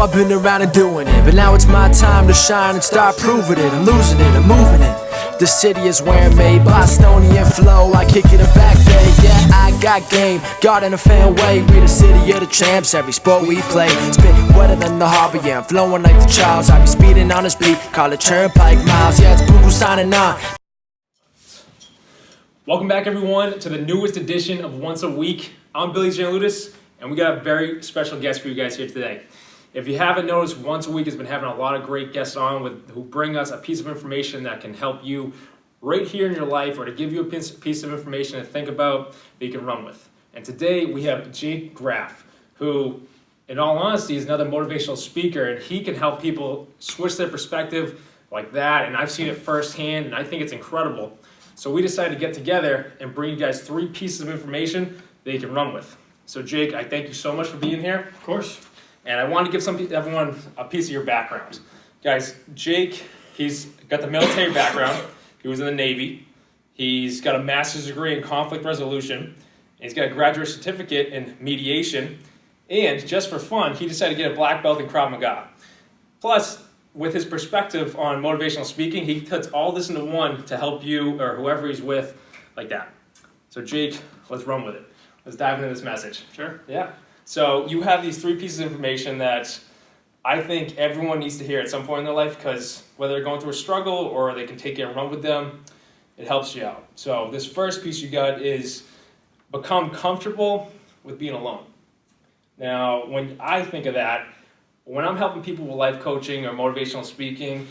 I've been around and doing it, but now it's my time to shine and start proving it. I'm losing it, I'm moving it. The city is where I'm made, Bostonian flow, I kick it a back day. Yeah, I got game, God in a fan way. We the city of the champs, every sport we play. Spit wetter than the harbor, yeah, I'm flowing like the Charles. I be speeding on this beat, call it Turnpike Miles. Yeah, it's Boo signing on. Welcome back, everyone, to the newest edition of Once a Week. I'm Billy Giannouloudis, and we got a very special guest for you guys here today. If you haven't noticed, Once a Week has been having a lot of great guests on who bring us a piece of information that can help you right here in your life, or to give you a piece of information to think about that you can run with. And today we have Jake Graff, who, in all honesty, is another motivational speaker, and he can help people switch their perspective like that. And I've seen it firsthand, and I think it's incredible. So we decided to get together and bring you guys 3 pieces of information that you can run with. So Jake, I thank you so much for being here. Of course. And I want to give everyone a piece of your background. Guys, Jake, he's got the military background. He was in the Navy. He's got a master's degree in conflict resolution. And he's got a graduate certificate in mediation. And just for fun, he decided to get a black belt in Krav Maga. Plus, with his perspective on motivational speaking, he puts all this into one to help you or whoever he's with like that. So Jake, let's run with it. Let's dive into this message. Sure. Yeah. So you have these 3 pieces of information that I think everyone needs to hear at some point in their life, because whether they're going through a struggle or they can take it and run with them, it helps you out. So this first piece you got is become comfortable with being alone. Now, when I think of that, when I'm helping people with life coaching or motivational speaking,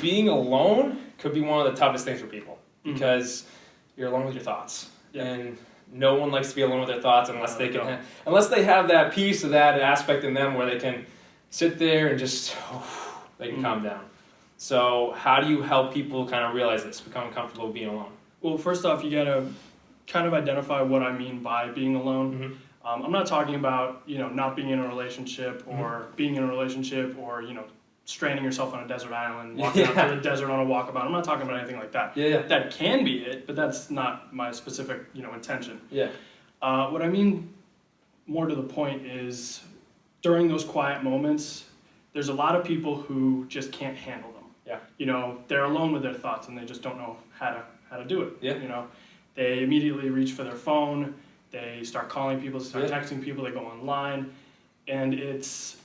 being alone could be one of the toughest things for people, because you're alone with your thoughts. Yeah. And no one likes to be alone with their thoughts unless they have that piece of that aspect in them where they can sit there and just they can calm down. So how do you help people kind of realize this, become comfortable with being alone? Well, first off, you got to kind of identify what I mean by being alone. I'm not talking about, not being in a relationship or being in a relationship or, straining yourself on a desert island, walking out to the desert on a walkabout. I'm not talking about anything like that. Yeah. That can be it, but that's not my specific, intention. Yeah. What I mean more to the point is during those quiet moments, there's a lot of people who just can't handle them. Yeah. They're alone with their thoughts and they just don't know how to do it. Yeah. They immediately reach for their phone. They start calling people, start texting people, they go online, and it's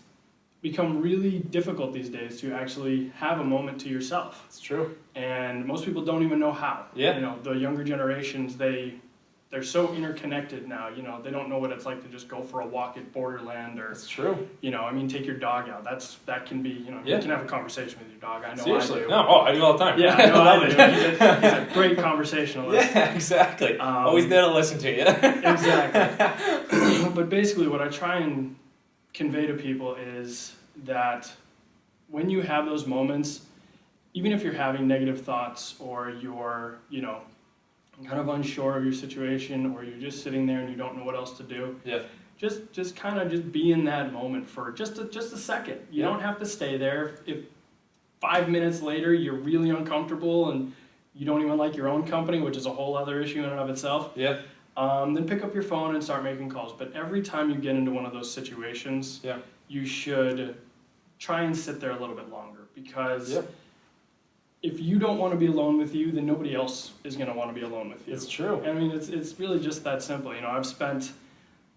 become really difficult these days to actually have a moment to yourself. It's true. And most people don't even know how. Yeah. The younger generations, they're so interconnected now, they don't know what it's like to just go for a walk at Borderland or... It's true. Take your dog out. That can be, you can have a conversation with your dog. I know. Seriously. I do. No, I do all the time. Yeah, I know I do. He's a great conversationalist. Yeah, exactly. Always there to listen to you. Exactly. But basically what I try and convey to people is that when you have those moments, even if you're having negative thoughts or you're, kind of unsure of your situation, or you're just sitting there and you don't know what else to do, just kind of just be in that moment for just a second. You don't have to stay there. If 5 minutes later you're really uncomfortable and you don't even like your own company, which is a whole other issue in and of itself, then pick up your phone and start making calls. But every time you get into one of those situations, you should try and sit there a little bit longer, because if you don't want to be alone with you, then nobody else is going to want to be alone with you. It's true. I mean, it's really just that simple. I've spent,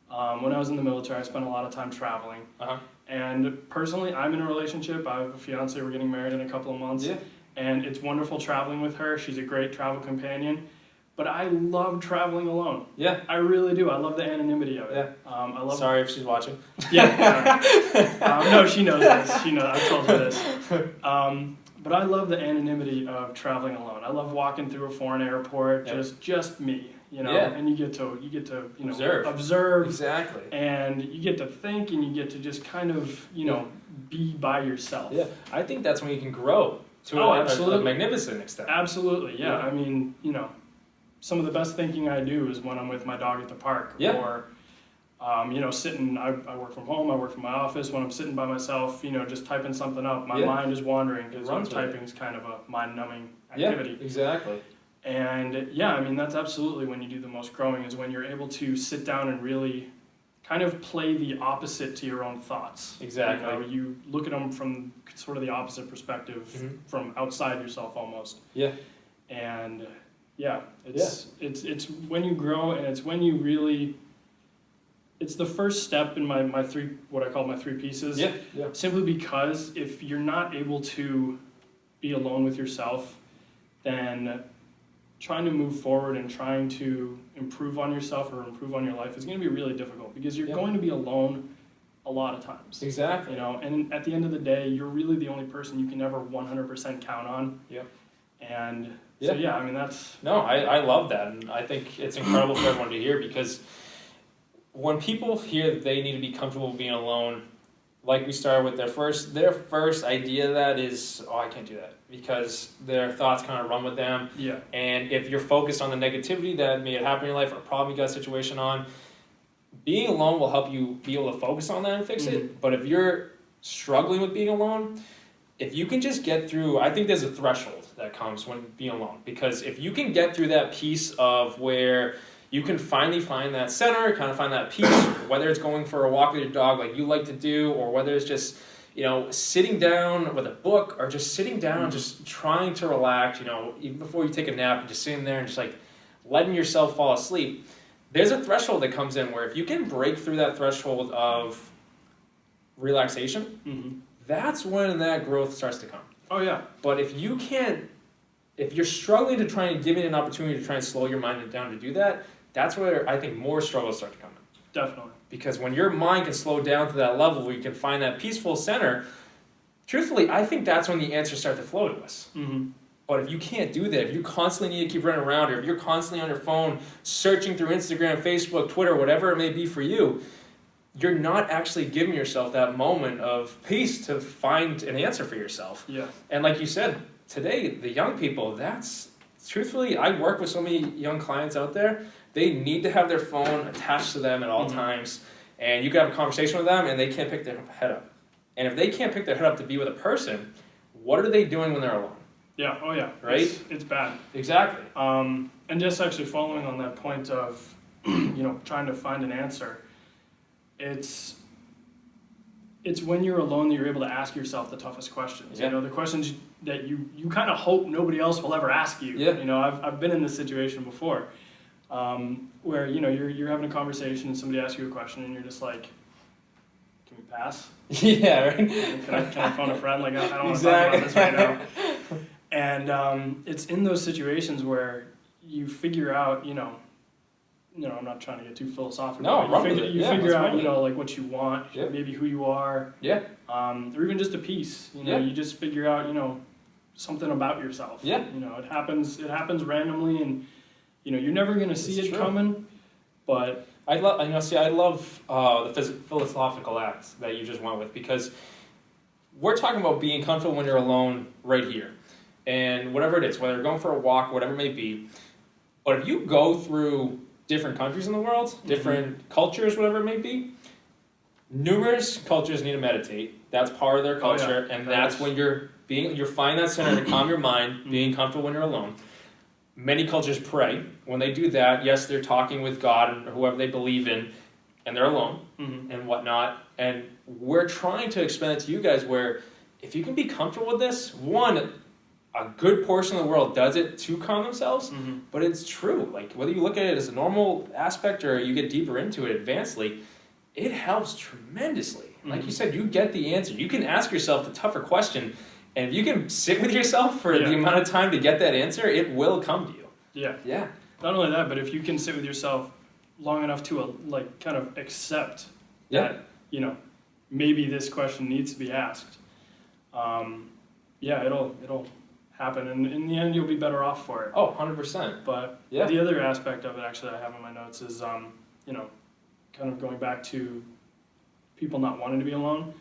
when I was in the military, I spent a lot of time traveling. And personally, I'm in a relationship. I have a fiance. We're getting married in a couple of months. Yeah. And it's wonderful traveling with her. She's a great travel companion. But I love traveling alone. Yeah. I really do. I love the anonymity of it. Yeah. Sorry if she's watching. Yeah. No, she knows this. She knows. I've told her this. But I love the anonymity of traveling alone. I love walking through a foreign airport, just me, and you get to observe. Exactly. And you get to think, and you get to just kind of, be by yourself. Yeah. I think that's when you can grow to a magnificent extent. Absolutely. Yeah. I mean, some of the best thinking I do is when I'm with my dog at the park, or sitting, I work from home, I work from my office. When I'm sitting by myself, just typing something up, my mind is wandering, because typing is kind of a mind-numbing activity. Yeah, exactly. And that's absolutely when you do the most growing, is when you're able to sit down and really kind of play the opposite to your own thoughts. Exactly. You know, you look at them from sort of the opposite perspective, from outside yourself almost. Yeah. And yeah, it's when you grow, and it's when you really, it's the first step in my three, what I call my three pieces. Yeah. Yeah. Simply because if you're not able to be alone with yourself, then trying to move forward and trying to improve on yourself or improve on your life is going to be really difficult, because you're going to be alone a lot of times. Exactly. You know, and at the end of the day, you're really the only person you can ever 100% count on. Yeah. And so yeah, I mean, that's... No, I love that, and I think it's incredible for everyone to hear, because when people hear that they need to be comfortable being alone, like we started with, their first idea of that is, oh, I can't do that, because their thoughts kind of run with them. Yeah. And if you're focused on the negativity that may have happened in your life, or a problem you got a situation on, being alone will help you be able to focus on that and fix it. But if you're struggling with being alone, if you can just get through, I think there's a threshold that comes when being alone, because if you can get through that piece of where you can finally find that center, kind of find that peace, whether it's going for a walk with your dog like you like to do, or whether it's just, you know, sitting down with a book, or just sitting down and just trying to relax, you know, even before you take a nap, and just sitting there and just like letting yourself fall asleep. There's a threshold that comes in where if you can break through that threshold of relaxation, that's when that growth starts to come. Oh yeah. But if you can't, if you're struggling to try and give it an opportunity to try and slow your mind down to do that, that's where I think more struggles start to come in. Definitely. Because when your mind can slow down to that level where you can find that peaceful center, truthfully, I think that's when the answers start to flow to us. But if you can't do that, if you constantly need to keep running around, or if you're constantly on your phone searching through Instagram, Facebook, Twitter, whatever it may be for you, you're not actually giving yourself that moment of peace to find an answer for yourself. Yeah. And like you said, today, the young people, that's, truthfully, I work with so many young clients out there, they need to have their phone attached to them at all times, and you can have a conversation with them and they can't pick their head up. And if they can't pick their head up to be with a person, what are they doing when they're alone? Yeah, oh yeah. Right? It's bad. Exactly. And just actually following on that point of, you know, trying to find an answer, it's when you're alone that you're able to ask yourself the toughest questions. You know, the questions that you kind of hope nobody else will ever ask you. You know, I've been in this situation before, where, you know, you're having a conversation and somebody asks you a question and you're just like, can we pass? Yeah, right? Can I phone a friend? Like, I don't want to talk about this right now. And it's in those situations where you figure out, you know, I'm not trying to get too philosophical. No, you figure out, you know, like what you want, maybe who you are, or even just a piece. You know, you just figure out, you know, something about yourself. Yeah. You know, it happens randomly, and you know, you're never gonna see it coming. But I love the philosophical act that you just went with, because we're talking about being comfortable when you're alone right here, and whatever it is, whether you're going for a walk, whatever it may be. But if you go through different countries in the world, different cultures, whatever it may be, numerous cultures need to meditate. That's part of their culture, and that's when you're finding that center to calm your mind, being comfortable when you're alone. Many cultures pray. When they do that, yes, they're talking with God or whoever they believe in, and they're alone and whatnot. And we're trying to explain it to you guys where if you can be comfortable with this, one, a good portion of the world does it to calm themselves, but it's true. Like, whether you look at it as a normal aspect or you get deeper into it advancedly, it helps tremendously. Like you said, you get the answer. You can ask yourself the tougher question, and if you can sit with yourself for the amount of time to get that answer, it will come to you. Yeah. Not only that, but if you can sit with yourself long enough to like kind of accept that, you know, maybe this question needs to be asked. It'll happen, and in the end you'll be better off for it. Oh, 100%. But the other aspect of it, actually, I have in my notes is, you know, kind of going back to people not wanting to be alone.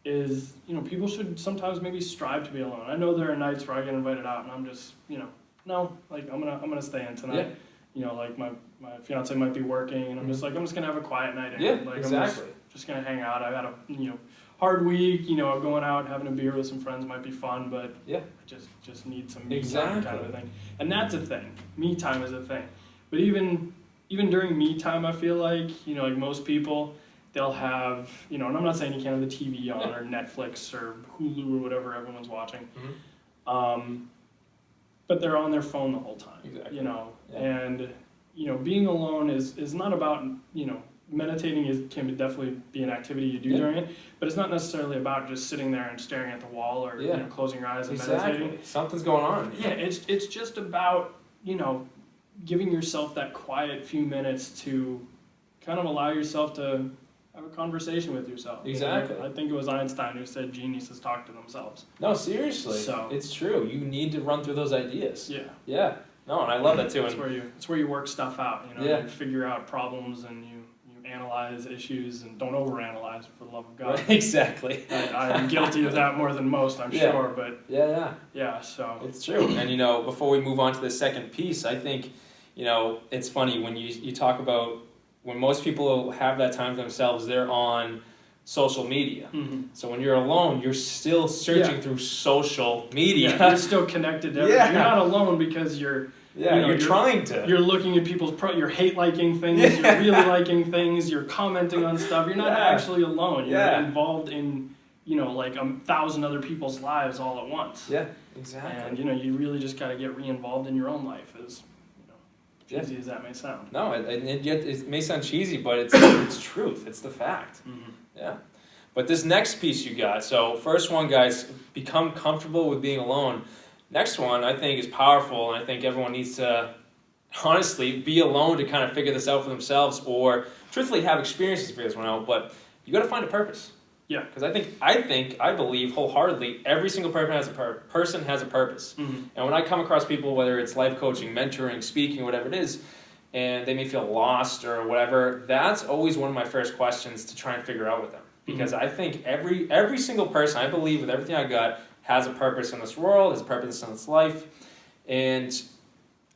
Is, you know, people should sometimes maybe strive to be alone. I know there are nights where I get invited out and I'm just, you know, no, like I'm gonna stay in tonight. You know, like my fiance might be working and I'm just gonna have a quiet night. Like, exactly. I'm just gonna hang out. I've had a, you know, hard week. You know, going out having a beer with some friends might be fun, but I just need some me time kind of a thing. And that's a thing. Me time is a thing. But even during me time, I feel like, you know, like most people, they'll have, you know, and I'm not saying you can't have the TV on or Netflix or Hulu or whatever everyone's watching. But they're on their phone the whole time, Exactly. you know, Yeah. and, you know, being alone is not about, you know, meditating can definitely be an activity you do Yeah. during it, but it's not necessarily about just sitting there and staring at the wall or, you know, closing your eyes and meditating. Exactly. Something's going on. Yeah, it's just about, you know, giving yourself that quiet few minutes to kind of allow yourself to have a conversation with yourself. Exactly. You know, I think it was Einstein who said geniuses talk to themselves. No, seriously. So- It's true. You need to run through those ideas. Yeah. Yeah. No, and I love that too. It's where you work stuff out, you know, Yeah. you figure out problems and you analyze issues and don't overanalyze, for the love of God. Exactly. I'm guilty of that more than most, I'm Yeah. sure, but Yeah. yeah, so. It's true. And, you know, before we move on to the second piece, I think, you know, it's funny when you talk about when most people have that time for themselves, they're on social media. Mhm. So when you're alone, you're still searching through social media. Yeah, you're still connected to everything. Yeah. You're not alone because you're Yeah, you know, you're trying to. You're looking at people's you're hate liking things, Yeah. you're really liking things, you're commenting on stuff. You're not Yeah. actually alone. You're Yeah. involved in, you know, like 1,000 other people's lives all at once. Yeah, exactly. And you know, you really just got to get re-involved in your own life, as you know, Yeah. cheesy as that may sound. No, and yet it may sound cheesy, but it's truth. It's the fact. Mm-hmm. Yeah. But this next piece you got, so first one, guys, become comfortable with being alone. Next one, I think, is powerful, and I think everyone needs to, honestly, be alone to kind of figure this out for themselves, or truthfully have experiences to figure this one out, but you got to find a purpose. Yeah. Because I believe wholeheartedly, every single person has a purpose. Mm-hmm. And when I come across people, whether it's life coaching, mentoring, speaking, whatever it is, and they may feel lost or whatever, that's always one of my first questions to try and figure out with them. Because I think every single person, I believe with everything I got, has a purpose in this world, has a purpose in this life. And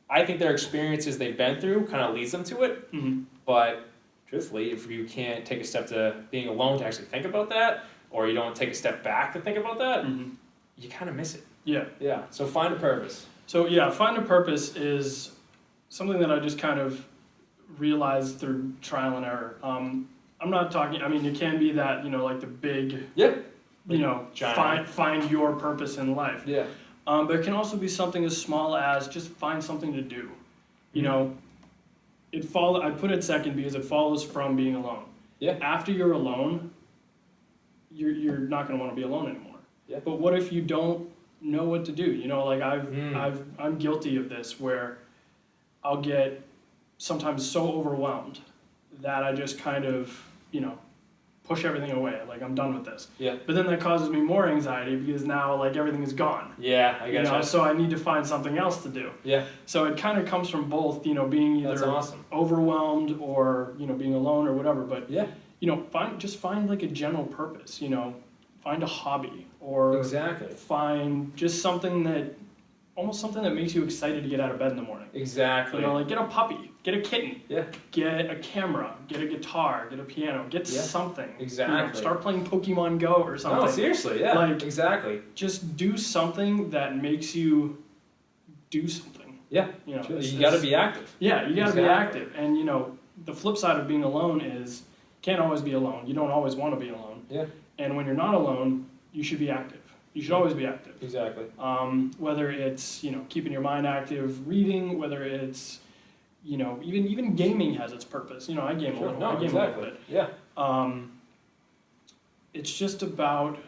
I think their experiences they've been through kind of leads them to it. Mm-hmm. But truthfully, if you can't take a step to being alone to actually think about that, or you don't take a step back to think about that, you kind of miss it. Yeah. Yeah. So find a purpose. So yeah, find a purpose is something that I just kind of realized through trial and error. I'm not talking. I mean, it can be that, you know, like the big, Yeah. you know, Giant. find your purpose in life. Yeah. But it can also be something as small as just find something to do. You know, I put it second because it follows from being alone. Yeah. After you're alone, you're not going to want to be alone anymore. Yeah. But what if you don't know what to do? You know, like I'm guilty of this where I'll get sometimes so overwhelmed that I just kind of, you know, push everything away. Like, I'm done with this. Yeah. But then that causes me more anxiety because now, like, everything is gone. Yeah, I You guess. know, so I need to find something else to do. Yeah. So it kind of comes from both, you know, being That's either awesome. overwhelmed or, you know, being alone or whatever. But, Yeah. you know, find like a general purpose, you know, find a hobby or Exactly. find just something that makes you excited to get out of bed in the morning. Exactly. You know, like get a puppy, get a kitten, Yeah. get a camera, get a guitar, get a piano, get Yeah. something. Exactly. You know, start playing Pokemon Go or something. No, seriously. Yeah. Like- exactly. Just do something that makes you do something. Yeah. You know, You got to be active. Yeah, you got to be Exactly. active. And, you know, the flip side of being alone is you can't always be alone. You don't always want to be alone. Yeah. And when you're not alone, you should be active. You should always be active. Exactly. Whether it's, you know, keeping your mind active, reading, whether it's, you know, even gaming has its purpose. You know, I game a little. No, I game exactly. a little bit. Yeah. It's just about,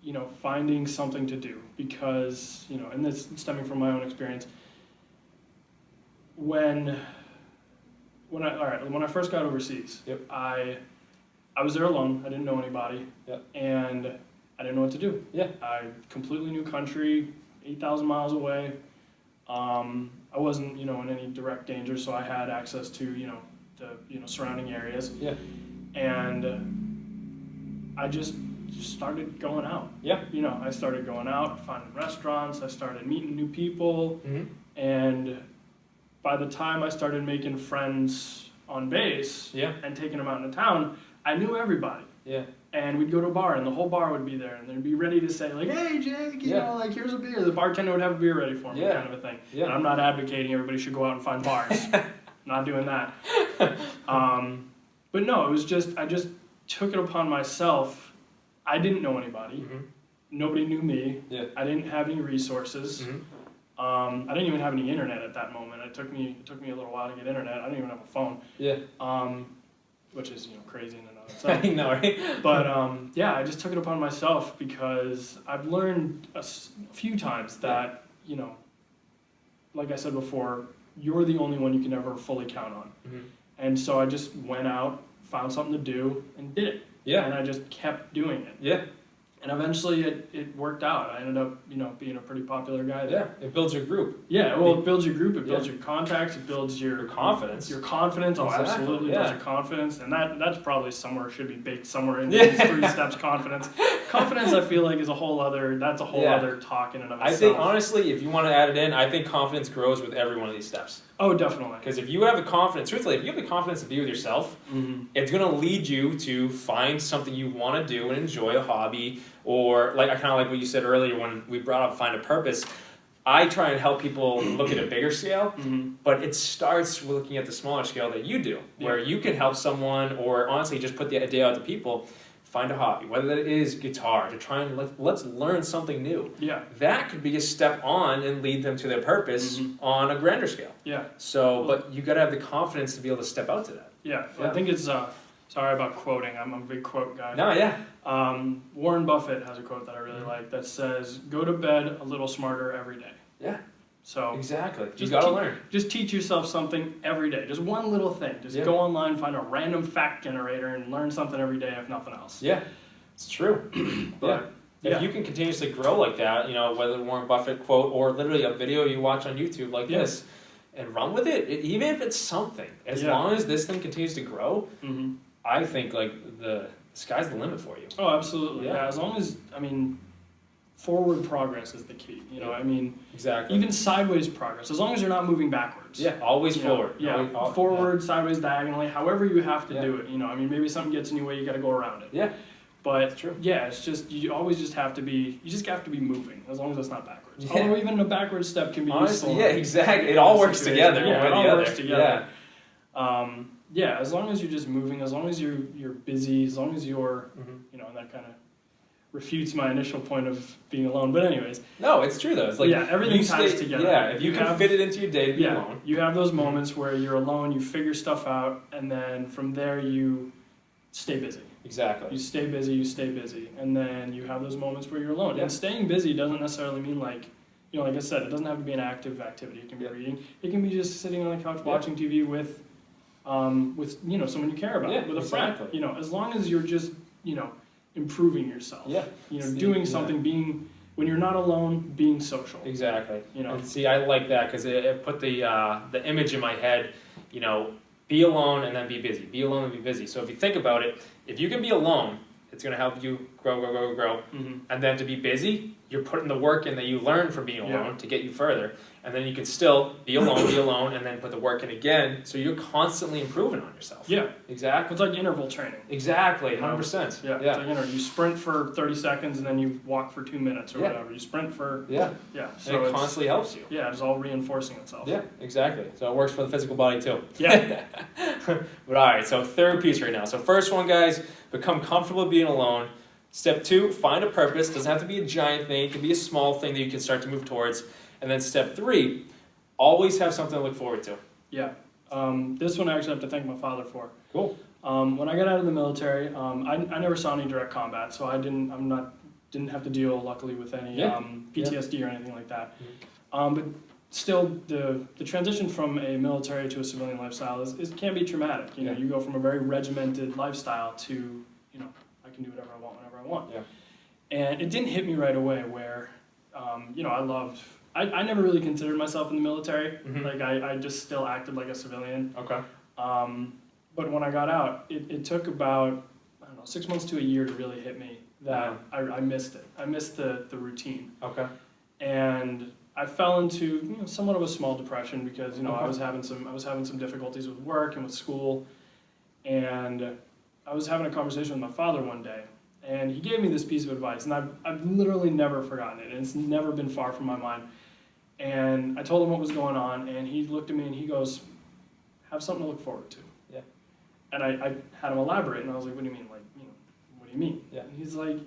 you know, finding something to do because, you know, and this stemming from my own experience. When I first got overseas, Yep. I was there alone. I didn't know anybody. Yep. And I didn't know what to do. Yeah. Completely new country, 8,000 miles away. I wasn't, you know, in any direct danger, so I had access to, you know, the, you know, surrounding areas. Yeah. And I just started going out. Yeah. You know, I started going out, finding restaurants. I started meeting new people. Mm-hmm. And by the time I started making friends on base Yeah. and taking them out into town, I knew everybody. Yeah. And we'd go to a bar, and the whole bar would be there, and they'd be ready to say, like, hey, Jake, you know, like, here's a beer. The bartender would have a beer ready for me, Yeah. kind of a thing. Yeah. And I'm not advocating everybody should go out and find bars. Not doing that. But no, it was just, I just took it upon myself. I didn't know anybody. Mm-hmm. Nobody knew me. Yeah. I didn't have any resources. Mm-hmm. I didn't even have any internet at that moment. It took me a little while to get internet. I didn't even have a phone. Yeah. Which is crazy in and of itself. I know, right? But I just took it upon myself because I've learned a few times that like I said before, you're the only one you can ever fully count on. Mm-hmm. And so I just went out, found something to do, and did it. Yeah. And I just kept doing it. Yeah. And eventually it worked out. I ended up, being a pretty popular guy there. Yeah. It builds your group. Yeah, well, it builds your group, it builds your contacts, it builds your confidence. Your confidence, Exactly, absolutely, yeah. builds your confidence. And that's probably should be baked somewhere in these 3 steps, confidence. Confidence, I feel like, is a whole other talk in and of itself. I think, honestly, if you want to add it in, I think confidence grows with every one of these steps. Oh, definitely. Because if you have the confidence, truthfully, if you have the confidence to be with yourself, it's going to lead you to find something you want to do and enjoy, a hobby, or like I kind of like what you said earlier when we brought up find a purpose. I try and help people look at a bigger scale, but it starts with looking at the smaller scale that you do, where you can help someone, or honestly just put the idea out to people. Find a hobby, whether that is guitar, to try and let's learn something new. Yeah. That could be a step on and lead them to their purpose on a grander scale. Yeah. So, but you got to have the confidence to be able to step out to that. Yeah. I think it's, sorry about quoting, I'm a big quote guy. No, yeah. Warren Buffett has a quote that I really like that says, "Go to bed a little smarter every day." Yeah. So exactly. You got to learn. Just teach yourself something every day. Just one little thing. Just go online, find a random fact generator, and learn something every day, if nothing else. Yeah, it's true. But, if you can continuously grow like that, whether Warren Buffett quote or literally a video you watch on YouTube like this, and run with it, even if it's something, as long as this thing continues to grow, I think like the sky's the limit for you. Oh, absolutely. Yeah. As long as, forward progress is the key. Exactly. Even sideways progress, as long as you're not moving backwards. Yeah, always forward. Forward, sideways, diagonally, however you have to do it. Maybe something gets in your way, you got to go around it. Yeah. But it's true. Yeah, it's just you always just have to be moving, as long as it's not backwards. Yeah. Although even a backward step can be useful. Yeah, exactly. It all works together. Yeah, it all works together. Yeah. As long as you're just moving, as long as you're busy, as long as you're and that kind of refutes my initial point of being alone. But anyways. No, it's true though. It's like everything ties together. Yeah, if you can fit it into your day to be alone. You have those moments where you're alone, you figure stuff out, and then from there you stay busy. Exactly. You stay busy, and then you have those moments where you're alone. And staying busy doesn't necessarily mean like I said, it doesn't have to be an active activity. It can be reading. It can be just sitting on the couch watching TV with someone you care about, with a friend. As long as you're just improving yourself. Yeah. Doing something, being when you're not alone, being social. Exactly. And see, I like that because it put the image in my head. Be alone and then be busy. Be alone and be busy. So if you think about it, if you can be alone, it's going to help you grow. And then to be busy, you're putting the work in that you learned from being alone to get you further. And then you can still be alone, and then put the work in again. So you're constantly improving on yourself. Yeah. Exactly. It's like interval training. Exactly. 100%. Yeah. It's like, you sprint for 30 seconds and then you walk for 2 minutes or whatever. You sprint for... Yeah. So and it constantly helps you. Yeah, it's all reinforcing itself. Yeah, exactly. So it works for the physical body too. Yeah. But all right, so third piece right now. So first one, guys, become comfortable being alone. Step 2, find a purpose. Doesn't have to be a giant thing. It can be a small thing that you can start to move towards. And then step 3, always have something to look forward to. Yeah. This one I actually have to thank my father for. Cool. When I got out of the military, I never saw any direct combat, so I didn't have to deal, luckily, with any PTSD or anything like that. But still, the transition from a military to a civilian lifestyle can be traumatic. You go from a very regimented lifestyle to I can do whatever I want whenever I want. Yeah. And it didn't hit me right away where I never really considered myself in the military. Like I just still acted like a civilian. Okay. But when I got out, it took about 6 months to a year to really hit me that I missed it. I missed the routine. Okay. And I fell into somewhat of a small depression because I was having some difficulties with work and with school, and I was having a conversation with my father one day, and he gave me this piece of advice, and I've literally never forgotten it, and it's never been far from my mind. And I told him what was going on, and he looked at me and he goes, "Have something to look forward to." Yeah. And I had him elaborate, and I was like, "What do you mean? Like, do you mean? Yeah. And he's like,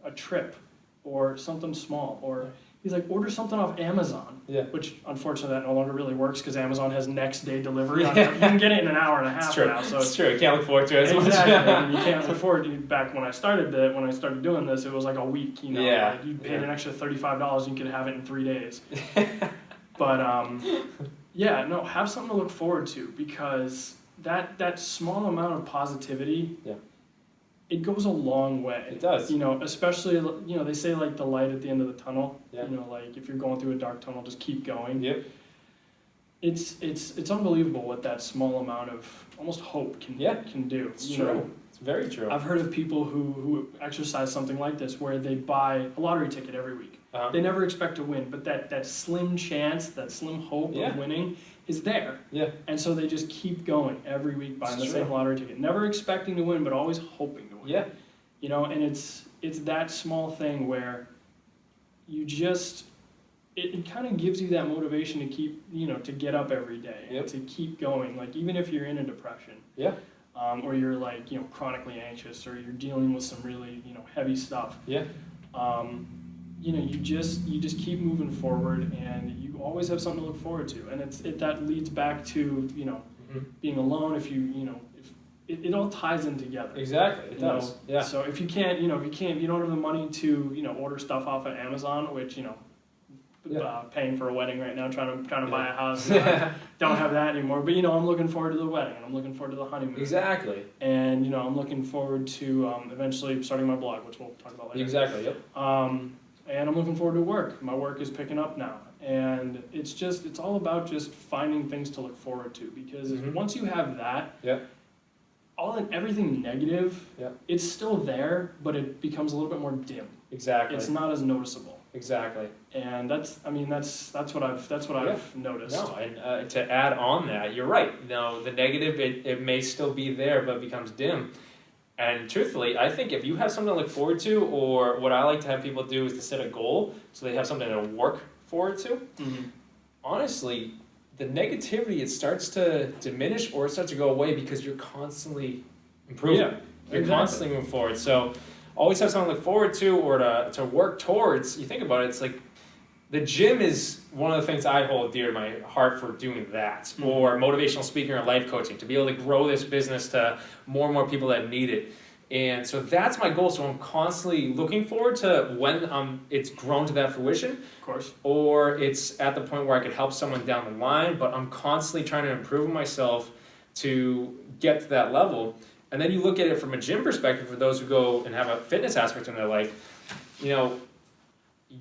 a trip or something small, or he's like, order something off Amazon. Yeah. Which, unfortunately, that no longer really works because Amazon has next day delivery. You can get it in an hour and a half now. So it's true. You can't look forward to it as much. exactly. I mean, you can't look forward to. Back when I started doing this, it was like a week. Yeah. Like you paid an extra $35, you could have it in 3 days. But have something to look forward to, because that small amount of positivity. Yeah. It goes a long way. It does. Especially, they say like the light at the end of the tunnel. Yeah. Like if you're going through a dark tunnel, just keep going. Yep. It's unbelievable what that small amount of almost hope can do. It's true. It's very true. I've heard of people who exercise something like this, where they buy a lottery ticket every week. Uh-huh. They never expect to win, but that slim chance, that slim hope of winning is there. Yeah. And so they just keep going every week buying the same lottery ticket, never expecting to win, but always hoping to win. Yeah. And it's that small thing where you just, it kind of gives you that motivation to keep, to get up every day and to keep going. Like, even if you're in a depression. Yeah. Or you're like, chronically anxious, or you're dealing with some really, heavy stuff. Yeah. You just keep moving forward, and you always have something to look forward to. And that leads back to, being alone. If it all ties in together. Exactly. It does. Yeah. So if you don't have the money to, order stuff off of Amazon, which, paying for a wedding right now, trying to buy a house. Don't have that anymore. But I'm looking forward to the wedding, and I'm looking forward to the honeymoon. Exactly. And I'm looking forward to eventually starting my blog, which we'll talk about later. Exactly. Yep. And I'm looking forward to work. My work is picking up now, and it's all about just finding things to look forward to, because once you have that, everyththat's negative, it's still there, but it becomes a little bit more dim. Exactly. It's not as noticeable. Exactly. And that's what I've noticed. No, and to add on that, you're right. No, the negative, it may still be there, but becomes dim. And truthfully, I think if you have something to look forward to, or what I like to have people do is to set a goal so they have something to work forward to. Mm-hmm. Honestly, the negativity, it starts to diminish, or it starts to go away, because you're constantly improving. Yeah, You're constantly moving forward. So always have something to look forward to, or to work towards. You think about it, it's like the gym is one of the things I hold dear to my heart for doing that, or motivational speaking or life coaching, to be able to grow this business to more and more people that need it. And so that's my goal. So I'm constantly looking forward to when it's grown to that fruition, Of course. or it's at the point where I could help someone down the line, but I'm constantly trying to improve myself to get to that level. And then you look at it from a gym perspective, for those who go and have a fitness aspect in their life.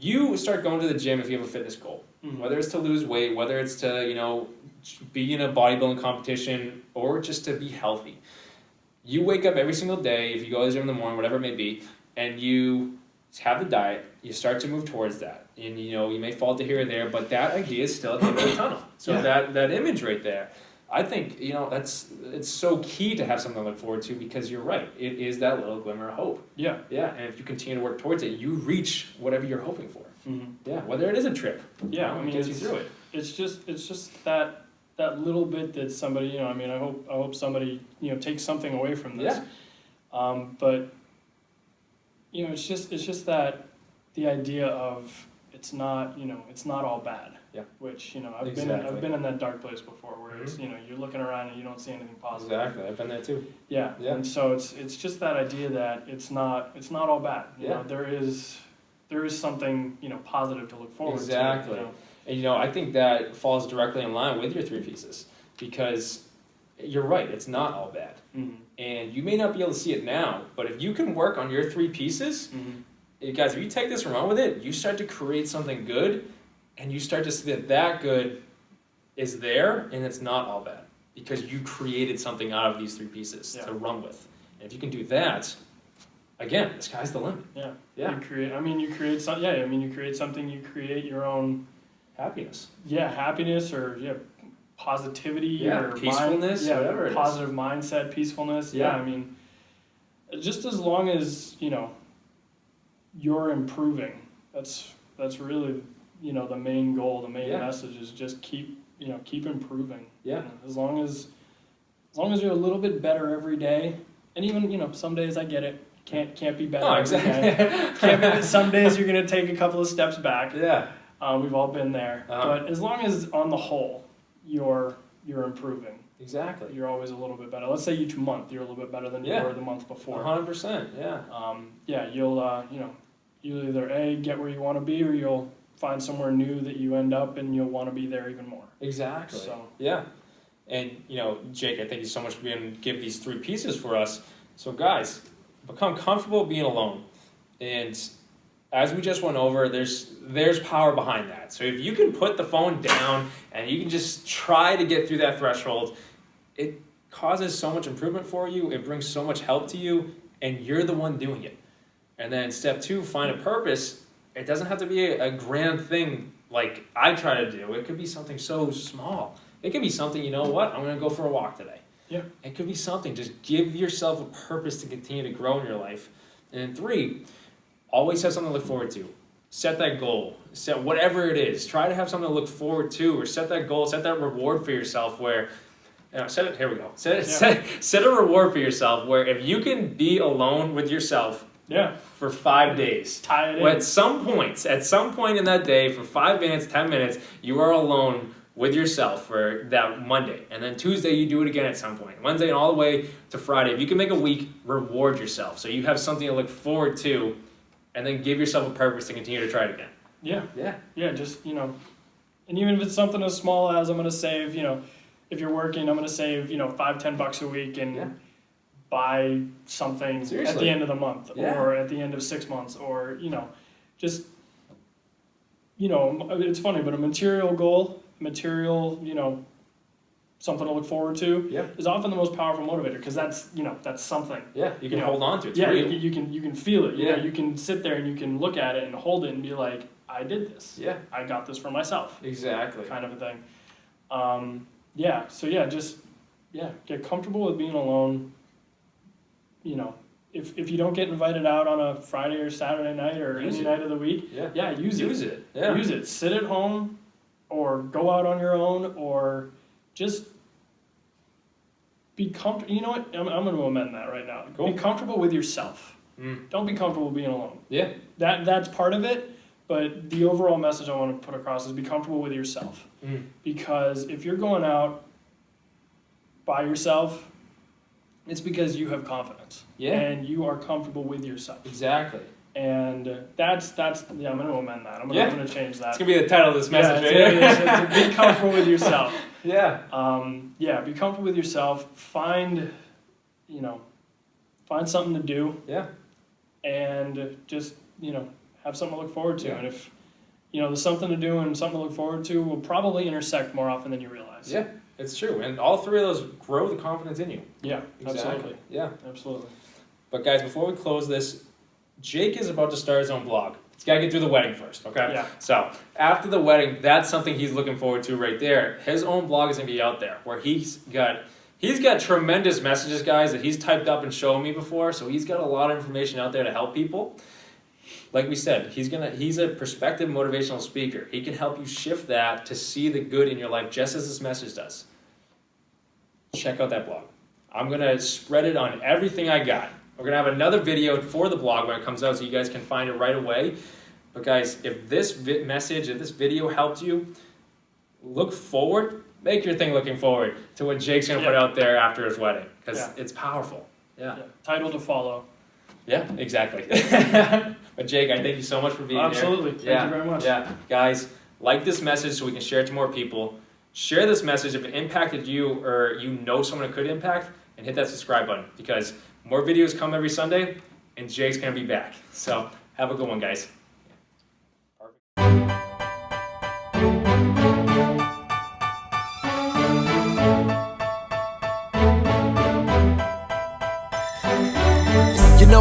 You start going to the gym if you have a fitness goal, whether it's to lose weight, whether it's to, be in a bodybuilding competition, or just to be healthy. You wake up every single day, if you go to the gym in the morning, whatever it may be, and you have the diet, you start to move towards that. And, you may fall to here or there, but that idea is still at the end of the tunnel. So that image right there, I think, it's so key to have something to look forward to, because you're right. It is that little glimmer of hope. Yeah. Yeah, and if you continue to work towards it, you reach whatever you're hoping for. Mm-hmm. Yeah, whether it is a trip. Yeah, it gets you through it. It's just that little bit that somebody, I hope somebody, takes something away from this. Yeah. But it's just that the idea of it's not all bad. Yeah. Which I've been in that dark place before, where it's you're looking around and you don't see anything positive. Exactly, I've been there too. Yeah. And so it's just that idea that it's not all bad. You know, there is something positive to look forward to. Exactly. And I think that falls directly in line with your 3 pieces, because you're right, it's not all bad. Mm-hmm. And you may not be able to see it now, but if you can work on your 3 pieces, guys, if you take this and run with it, you start to create something good, and you start to see that good is there, and it's not all bad, because you created something out of these 3 pieces to run with. And if you can do that, again, the sky's the limit. Yeah. Yeah. You create something, you create your own happiness. Yeah, happiness, or positivity, or peacefulness, whatever it is. Positive mindset, peacefulness. Yeah, just as long as, you're improving, that's really, the main goal, the main message is just keep improving. Yeah. As long as you're a little bit better every day, and even, some days I get it, Can't be better. Oh, every exactly. day. Can't be, some days you're gonna take a couple of steps back. Yeah. We've all been there. But as long as on the whole you're improving, Exactly. you're always a little bit better. Let's say each month you're a little bit better than you were the month before. 100%. Yeah. You'll you'll either A, get where you want to be, or you'll find somewhere new that you end up and you'll want to be there even more. Exactly. So yeah. And Jake, I thank you so much for give these 3 pieces for us. So guys, become comfortable being alone. And as we just went over, there's power behind that. So if you can put the phone down and you can just try to get through that threshold, it causes so much improvement for you. It brings so much help to you, and you're the one doing it. And then step 2, find a purpose. It doesn't have to be a grand thing like I try to do. It could be something so small. It could be something, I'm going to go for a walk today. yeah. It could be something. Just give yourself a purpose to continue to grow in your life. And then 3, always have something to look forward to. Set that goal. Set whatever it is. Try to have something to look forward to, or set that goal. Set that reward for yourself where, here we go. Set a reward for yourself where if you can be alone with yourself for 5 days. Tie it in. At some point in that day, for 5 minutes, 10 minutes, you are alone with yourself for that Monday. And then Tuesday, you do it again at some point. Wednesday, and all the way to Friday. If you can make a week, reward yourself. So you have something to look forward to, and then give yourself a purpose to continue to try it again. Yeah, just, and even if it's something as small as I'm going to save, if you're working, I'm going to save, $5-10 a week and buy something at the end of the month or at the end of 6 months, or, just, it's funny, but a material goal, something to look forward to is often the most powerful motivator, because that's something. Yeah, you can hold on to it. It's real. You can feel it. You can sit there and you can look at it and hold it and be like, I did this. Yeah. I got this for myself. Exactly. Kind of a thing. Just get comfortable with being alone. If you don't get invited out on a Friday or Saturday night or any night of the week, use it. Yeah. Use it. Sit at home or go out on your own, or just be comfortable. You know what? I'm going to amend that right now. Cool. Be comfortable with yourself. Don't be comfortable being alone. Yeah. That's part of it, but the overall message I want to put across is be comfortable with yourself. Because if you're going out by yourself, it's because you have confidence. Yeah. And you are comfortable with yourself. Exactly. And that's I'm going to amend that. I'm going to change that. It's going to be the title of this message right here. To be comfortable with yourself. Yeah. Be comfortable with yourself. Find something to do. Yeah. And just, have something to look forward to. Yeah. And if, there's something to do and something to look forward to, will probably intersect more often than you realize. Yeah, it's true. And all 3 of those grow the confidence in you. Yeah, Exactly. absolutely. Yeah. Absolutely. But guys, before we close this, Jake is about to start his own blog. He's got to get through the wedding first, okay? Yeah. So after the wedding, that's something he's looking forward to right there. His own blog is going to be out there, where he's got tremendous messages, guys, that he's typed up and shown me before. So he's got a lot of information out there to help people. Like we said, he's a prospective motivational speaker. He can help you shift that to see the good in your life, just as this message does. Check out that blog. I'm going to spread it on everything I got. We're going to have another video for the blog when it comes out, so you guys can find it right away. But guys, if this video helped you, look forward, make your thing looking forward to what Jake's going to put out there after his wedding, because it's powerful. Yeah. Title to follow. Yeah, exactly. But Jake, I thank you so much for being Absolutely. here. Thank you very much. Yeah, guys, like this message so we can share it to more people. Share this message if it impacted you, or someone it could impact, and hit that subscribe button, because more videos come every Sunday, and Jake's going to be back. So have a good one, guys.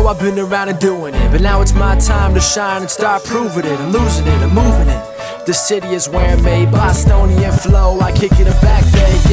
I've been around and doing it, but now it's my time to shine and start proving it. I'm losing it, I'm moving it. The city is where I'm made, Bostonian flow, I kick it back there.